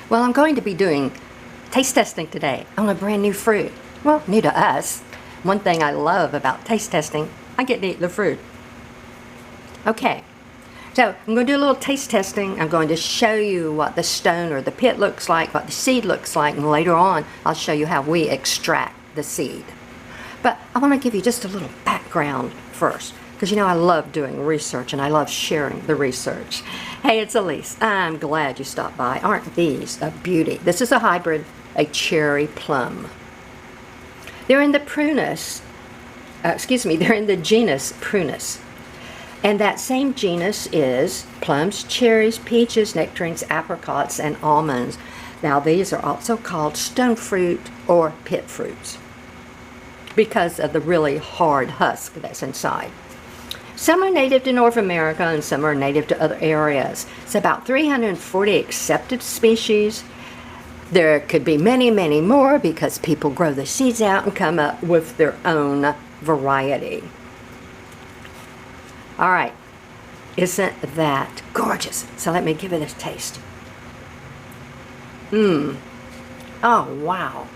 Well, I'm going to be doing taste testing today on a brand new fruit. Well, new to us. One thing I love about taste testing, I get to eat the fruit. Okay, so I'm going to do a little taste testing. I'm going to show you what the stone or the pit looks like, what the seed looks like, and later on I'll show you how we extract the seed. But I want to give you just a little background first, because you know I love doing research and I love sharing the research. Hey, it's Elise. I'm glad you stopped by. Aren't these a beauty? This is a hybrid, a cherry plum. They're in the Prunus, they're in the genus Prunus. And that same genus is plums, cherries, peaches, nectarines, apricots, and almonds. Now these are also called stone fruit or pit fruits because of the really hard husk that's inside. Some are native to North America and some are native to other areas. It's about 340 accepted species. There could be many, many more because people grow the seeds out and come up with their own variety. All right, isn't that gorgeous? So let me give it a taste. Oh, wow.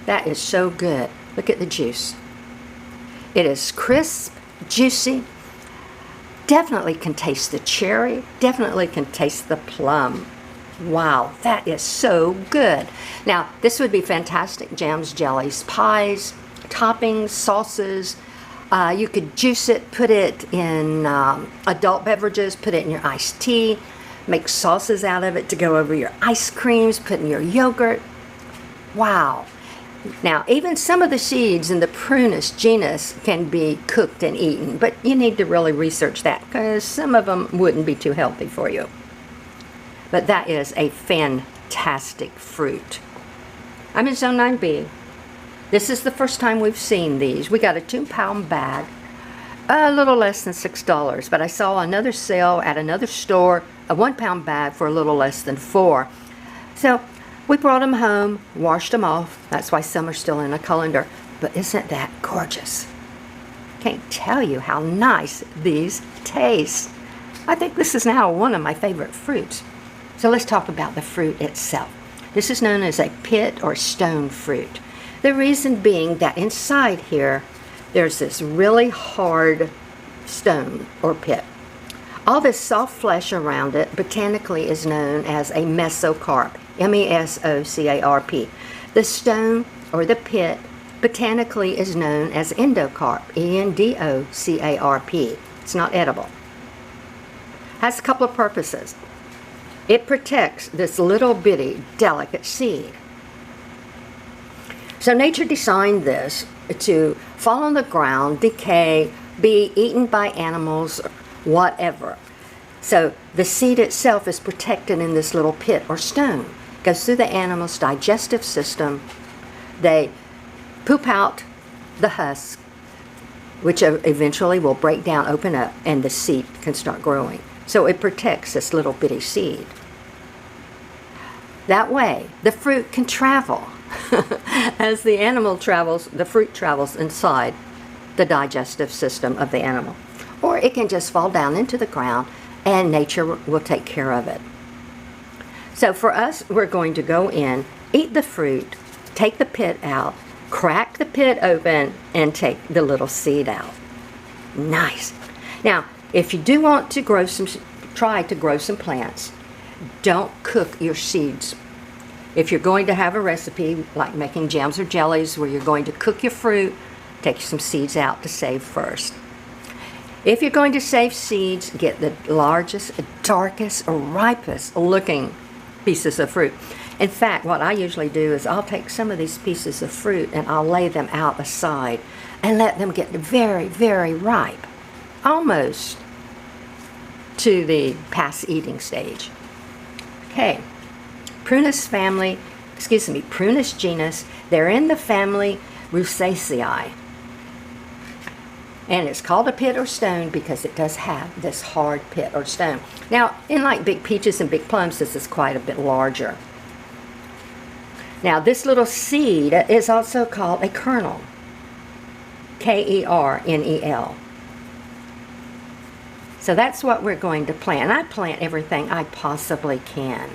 That is so good. Look at the juice. It is crisp, juicy. Definitely can taste the cherry. Definitely can taste the plum. Wow, that is so good. Now, this would be fantastic. Jams, jellies, pies, toppings, sauces. You could juice it, put it in adult beverages, put it in your iced tea, make sauces out of it to go over your ice creams, put in your yogurt. Wow. Now, even some of the seeds in the Prunus genus can be cooked and eaten, but you need to really research that because some of them wouldn't be too healthy for you. But that is a fantastic fruit. I'm in Zone 9B. This is the first time we've seen these. We got a 2-pound bag, a little less than $6, but I saw another sale at another store, a 1-pound bag for a little less than $4. So we brought them home, washed them off. That's why some are still in a colander. But isn't that gorgeous? Can't tell you how nice these taste. I think this is now one of my favorite fruits. So let's talk about the fruit itself. This is known as a pit or stone fruit. The reason being that inside here, there's this really hard stone or pit. All this soft flesh around it botanically is known as a mesocarp, M-E-S-O-C-A-R-P. The stone or the pit botanically is known as endocarp, E-N-D-O-C-A-R-P. It's not edible. Has a couple of purposes. It protects this little bitty delicate seed. So nature designed this to fall on the ground, decay, be eaten by animals, whatever. So the seed itself is protected in this little pit or stone. It goes through the animal's digestive system. They poop out the husk, which eventually will break down, open up, and the seed can start growing. So it protects this little bitty seed. That way, the fruit can travel. As the animal travels, the fruit travels inside the digestive system of the animal. Or it can just fall down into the ground and nature will take care of it. So for us, we're going to go in, eat the fruit, take the pit out, crack the pit open, and take the little seed out. Nice. Now, if you do want to try to grow some plants, don't cook your seeds. If you're going to have a recipe like making jams or jellies where you're going to cook your fruit, take some seeds out to save first. If you're going to save seeds, get the largest, darkest, ripest looking pieces of fruit. In fact, what I usually do is I'll take some of these pieces of fruit and I'll lay them out aside and let them get very, very ripe, almost to the past eating stage. Okay. Prunus genus, they're in the family Rusaceae. And it's called a pit or stone because it does have this hard pit or stone. Now, in like big peaches and big plums, this is quite a bit larger. Now, this little seed is also called a kernel. K-E-R-N-E-L. So that's what we're going to plant. I plant everything I possibly can.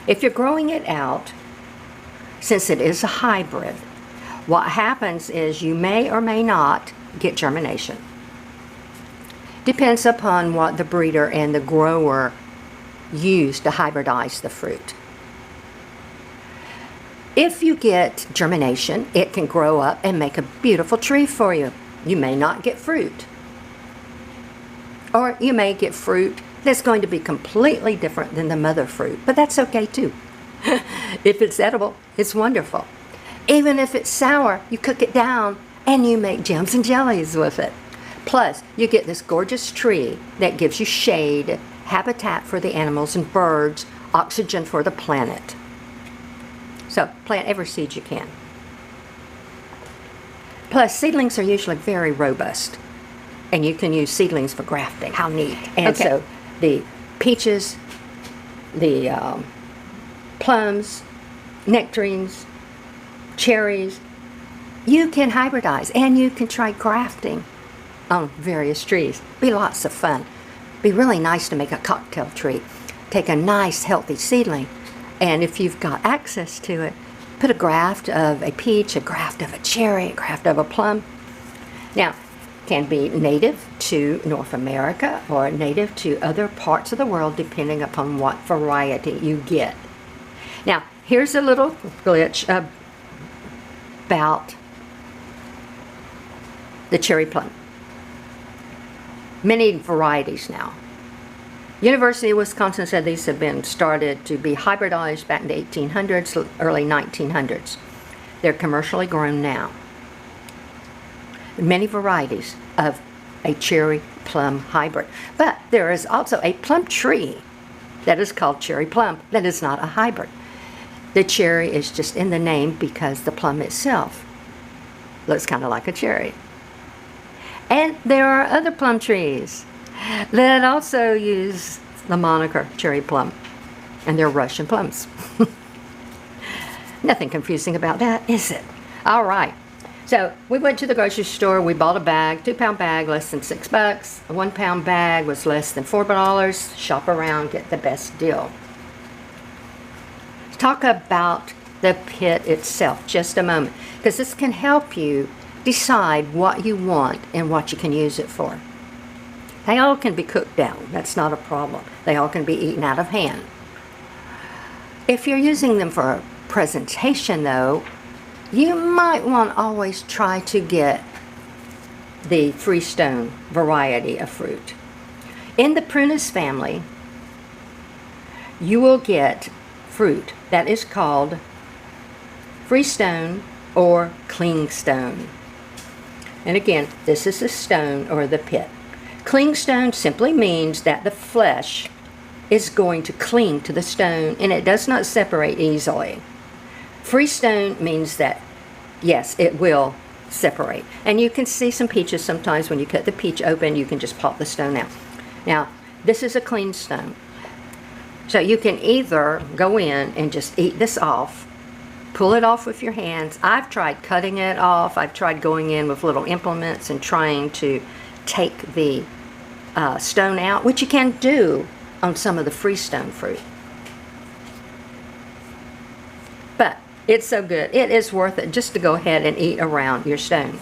If you're growing it out, since it is a hybrid, what happens is you may or may not get germination. Depends upon what the breeder and the grower use to hybridize the fruit. If you get germination, it can grow up and make a beautiful tree for you. You may not get fruit. Or you may get fruit that's going to be completely different than the mother fruit, but that's okay too. If it's edible, it's wonderful. Even if it's sour, you cook it down and you make jams and jellies with it. Plus, you get this gorgeous tree that gives you shade, habitat for the animals and birds, oxygen for the planet. So, plant every seed you can. Plus, seedlings are usually very robust, and you can use seedlings for grafting. How neat. And so, the peaches, the plums, nectarines, cherries, you can hybridize, and you can try grafting on various trees. Be lots of fun. Be really nice to make a cocktail tree. Take a nice healthy seedling, and if you've got access to it, put a graft of a peach, a graft of a cherry, a graft of a plum. Now, can be native to North America or native to other parts of the world depending upon what variety you get. Now, here's a little glitch about the cherry plum. Many varieties now. University of Wisconsin said these have been started to be hybridized back in the 1800s, early 1900s. They're commercially grown now. Many varieties of a cherry plum hybrid. But there is also a plum tree that is called cherry plum that is not a hybrid. The cherry is just in the name because the plum itself looks kind of like a cherry. And there are other plum trees that also use the moniker cherry plum, and they're Russian plums. Nothing confusing about that, is it? All right. So we went to the grocery store. We bought a bag, 2-pound bag, less than $6. A 1-pound bag was less than $4. Shop around, get the best deal. Let's talk about the pit itself just a moment, because this can help you decide what you want and what you can use it for. They all can be cooked down. That's not a problem. They all can be eaten out of hand. If you're using them for a presentation, though, you might want to always try to get the freestone variety of fruit. In the prunus family, you will get fruit that is called freestone or clingstone. And again, this is the stone or the pit. Clingstone simply means that the flesh is going to cling to the stone and it does not separate easily. Freestone means that, yes, it will separate. And you can see some peaches sometimes when you cut the peach open, you can just pop the stone out. Now, this is a clean stone. So you can either go in and just eat this off, pull it off with your hands. I've tried cutting it off. I've tried going in with little implements and trying to take the stone out, which you can do on some of the freestone fruit. But it's so good. It is worth it just to go ahead and eat around your stone.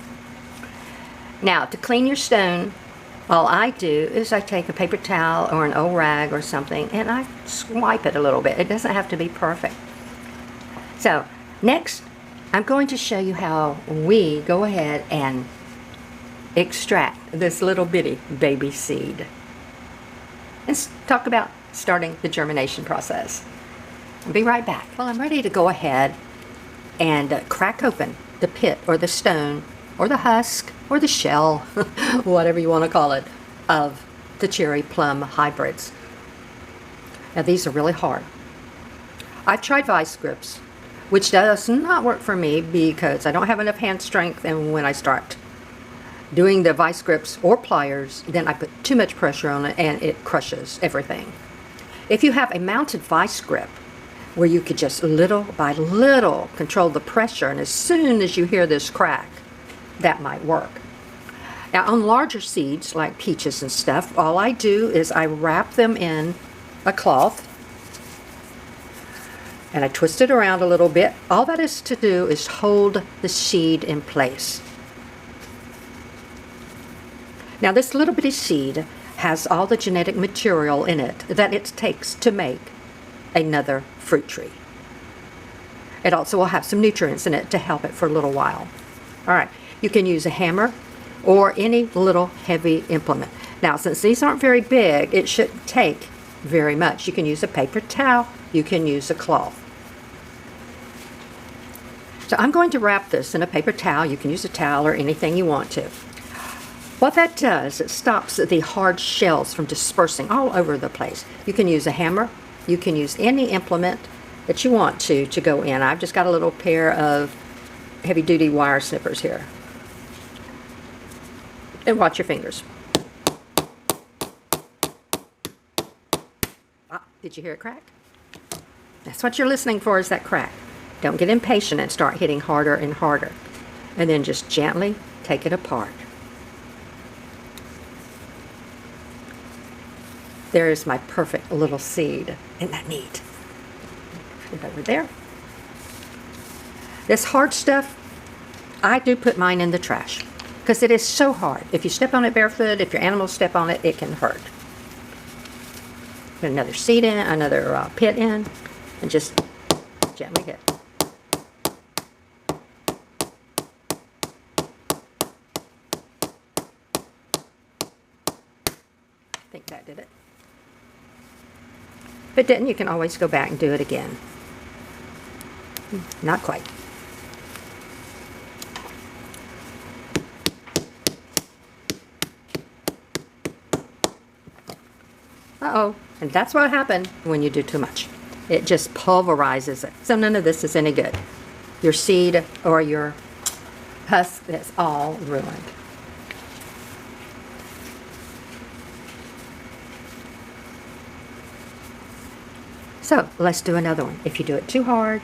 Now, to clean your stone, all I do is I take a paper towel or an old rag or something and I swipe it a little bit. It doesn't have to be perfect. So, next, I'm going to show you how we go ahead and extract this little bitty baby seed. Let's talk about starting the germination process. I'll be right back. Well, I'm ready to go ahead and crack open the pit or the stone or the husk or the shell, whatever you want to call it, of the cherry plum hybrids. Now, these are really hard. I've tried vice grips, which does not work for me because I don't have enough hand strength, and when I start doing the vice grips or pliers, then I put too much pressure on it and it crushes everything. If you have a mounted vice grip where you could just little by little control the pressure, and as soon as you hear this crack, that might work. Now on larger seeds like peaches and stuff, all I do is I wrap them in a cloth and I twist it around a little bit. All that is to do is hold the seed in place. Now this little bitty seed has all the genetic material in it that it takes to make another fruit tree. It also will have some nutrients in it to help it for a little while. All right, you can use a hammer or any little heavy implement. Now since these aren't very big, it shouldn't take very much. You can use a paper towel, you can use a cloth. So I'm going to wrap this in a paper towel. You can use a towel or anything you want to. What that does, it stops the hard shells from dispersing all over the place. You can use a hammer, you can use any implement that you want to go in. I've just got a little pair of heavy-duty wire snippers here. And watch your fingers. Ah, did you hear it crack? That's what you're listening for, is that crack. Don't get impatient and start hitting harder and harder. And then just gently take it apart. There is my perfect little seed. Isn't that neat? Put it over there. This hard stuff, I do put mine in the trash because it is so hard. If you step on it barefoot, if your animals step on it, it can hurt. Put another seed in, another pit in, and just gently hit. I think that did it. If it didn't, you can always go back and do it again. Not quite. Uh-oh, and that's what happened when you do too much. It just pulverizes it. So none of this is any good. Your seed or your husk is all ruined. So let's do another one. If you do it too hard,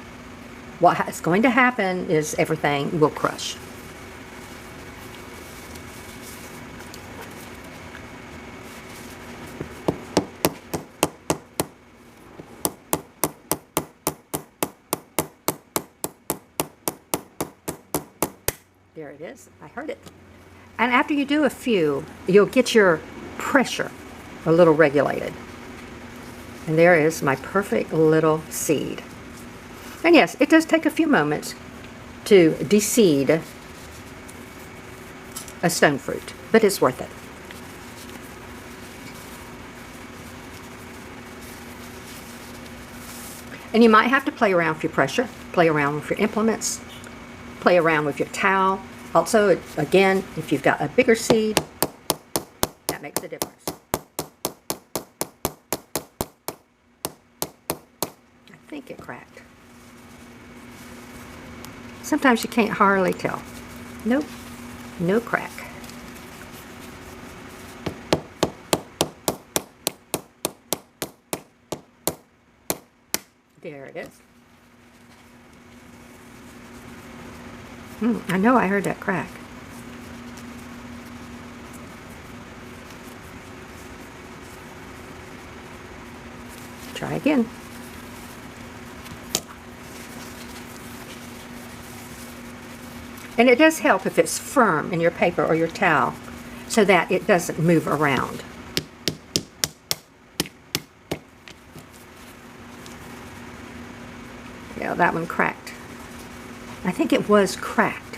what's going to happen is everything will crush. There it is. I heard it. And after you do a few, you'll get your pressure a little regulated. And there is my perfect little seed. And yes, it does take a few moments to deseed a stone fruit, but it's worth it. And you might have to play around with your pressure, play around with your implements, play around with your towel. Also, again, if you've got a bigger seed, that makes a difference. I think it cracked. Sometimes you can't hardly tell. Nope, no crack. There it is. I know I heard that crack. Try again. And it does help if it's firm in your paper or your towel so that it doesn't move around. Yeah, that one cracked. I think it was cracked.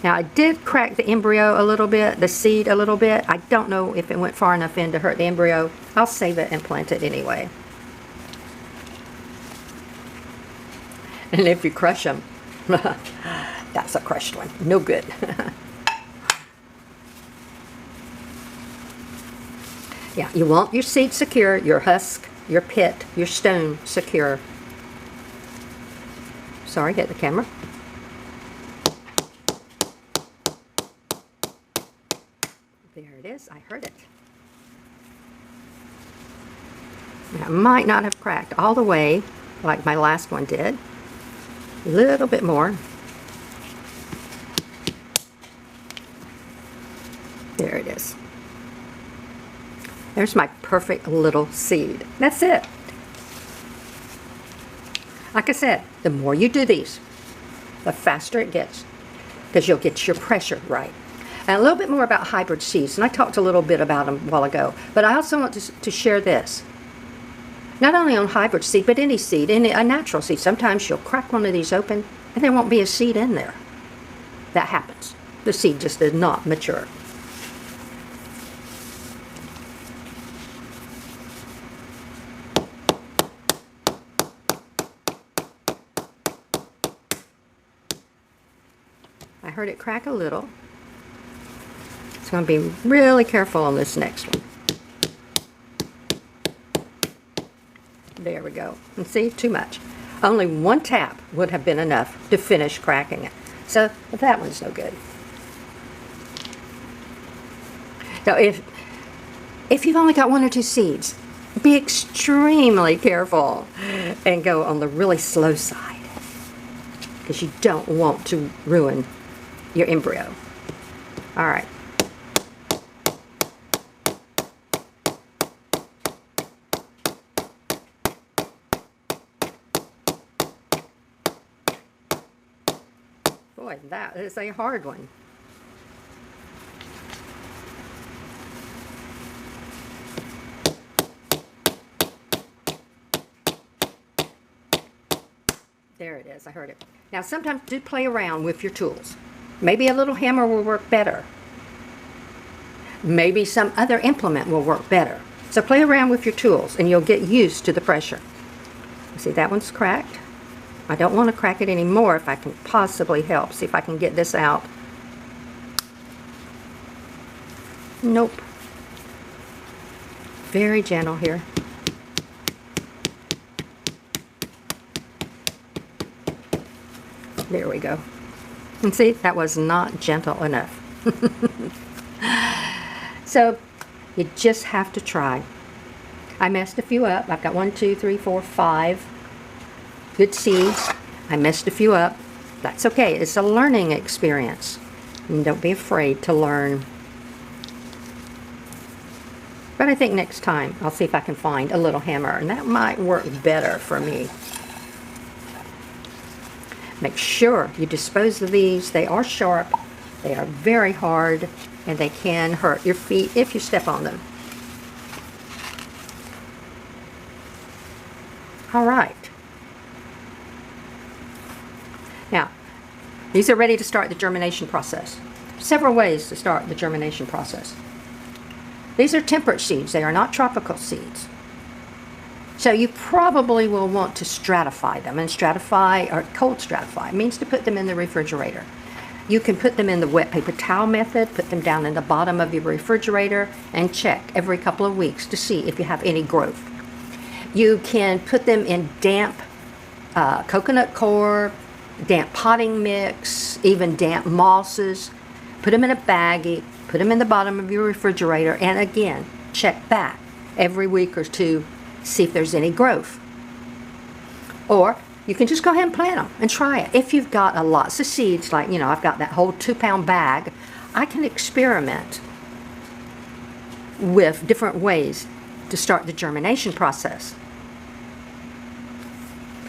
Now I did crack the embryo a little bit, the seed a little bit. I don't know if it went far enough in to hurt the embryo. I'll save it and plant it anyway. And if you crush them, that's a crushed one. No good. Yeah, you want your seed secure, your husk, your pit, your stone secure. Sorry, hit the camera. There it is. I heard it. Now, it might not have cracked all the way like my last one did. A little bit more. There it is. There's my perfect little seed. That's it. Like I said, the more you do these, the faster it gets, because you'll get your pressure right. And a little bit more about hybrid seeds, and I talked a little bit about them a while ago, but I also want to share this. Not only on hybrid seed, but any seed, a natural seed. Sometimes you'll crack one of these open, and there won't be a seed in there. That happens. The seed just did not mature. I heard it crack a little. So I'm going to be really careful on this next one. There we go. And see, too much. Only one tap would have been enough to finish cracking it. So that one's no good. Now if you've only got one or two seeds, be extremely careful and go on the really slow side, because you don't want to ruin your embryo. All right. Boy, that is a hard one. There it is, I heard it. Now sometimes do play around with your tools. Maybe a little hammer will work better. Maybe some other implement will work better. So play around with your tools and you'll get used to the pressure. See, that one's cracked. I don't want to crack it anymore if I can possibly help. See if I can get this out. Nope. Very gentle here. There we go. And see, that was not gentle enough. So you just have to try. I messed a few up. I've got 1, 2, 3, 4, 5 good seeds. I messed a few up. That's okay. It's a learning experience. And don't be afraid to learn. But I think next time I'll see if I can find a little hammer, and that might work better for me. Make sure you dispose of these. They are sharp, they are very hard, and they can hurt your feet if you step on them. All right. Now, these are ready to start the germination process. Several ways to start the germination process. These are temperate seeds. They are not tropical seeds. So you probably will want to stratify them. And stratify, or cold stratify, means to put them in the refrigerator. You can put them in the wet paper towel method, put them down in the bottom of your refrigerator, and check every couple of weeks to see if you have any growth. You can put them in damp coconut coir, damp potting mix, even damp mosses. Put them in a baggie, put them in the bottom of your refrigerator, and again, check back every week or two, see if there's any growth. Or you can just go ahead and plant them and try it. If you've got lots of seeds, like, you know, I've got that whole 2-pound bag, I can experiment with different ways to start the germination process.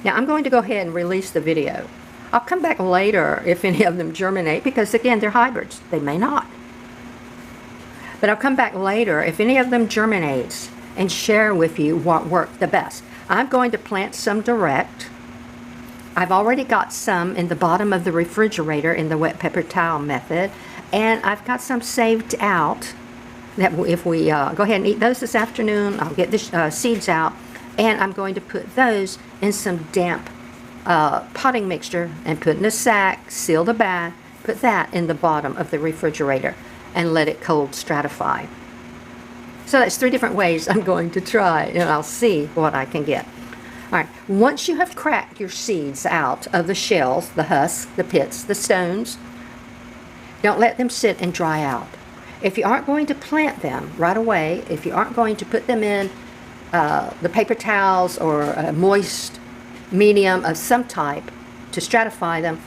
Now I'm going to go ahead and release the video. I'll come back later if any of them germinate, because again, they're hybrids. They may not. But I'll come back later if any of them germinates and share with you what worked the best. I'm going to plant some direct. I've already got some in the bottom of the refrigerator in the wet paper towel method, and I've got some saved out that if we go ahead and eat those this afternoon, I'll get the seeds out, and I'm going to put those in some damp potting mixture and put in a sack, seal the bag, put that in the bottom of the refrigerator and let it cold stratify. So that's 3 different ways I'm going to try, and I'll see what I can get. All right, once you have cracked your seeds out of the shells, the husks, the pits, the stones, don't let them sit and dry out. If you aren't going to plant them right away, if you aren't going to put them in the paper towels or a moist medium of some type to stratify them,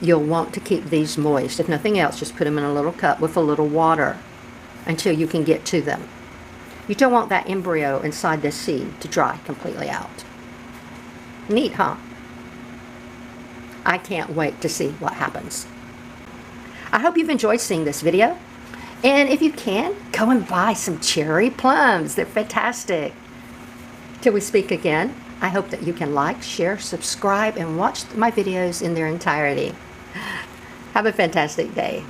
you'll want to keep these moist. If nothing else, just put them in a little cup with a little water until you can get to them. You don't want that embryo inside the seed to dry completely out. Neat, huh? I can't wait to see what happens. I hope you've enjoyed seeing this video. And if you can, go and buy some cherry plums. They're fantastic. Till we speak again, I hope that you can like, share, subscribe, and watch my videos in their entirety. Have a fantastic day.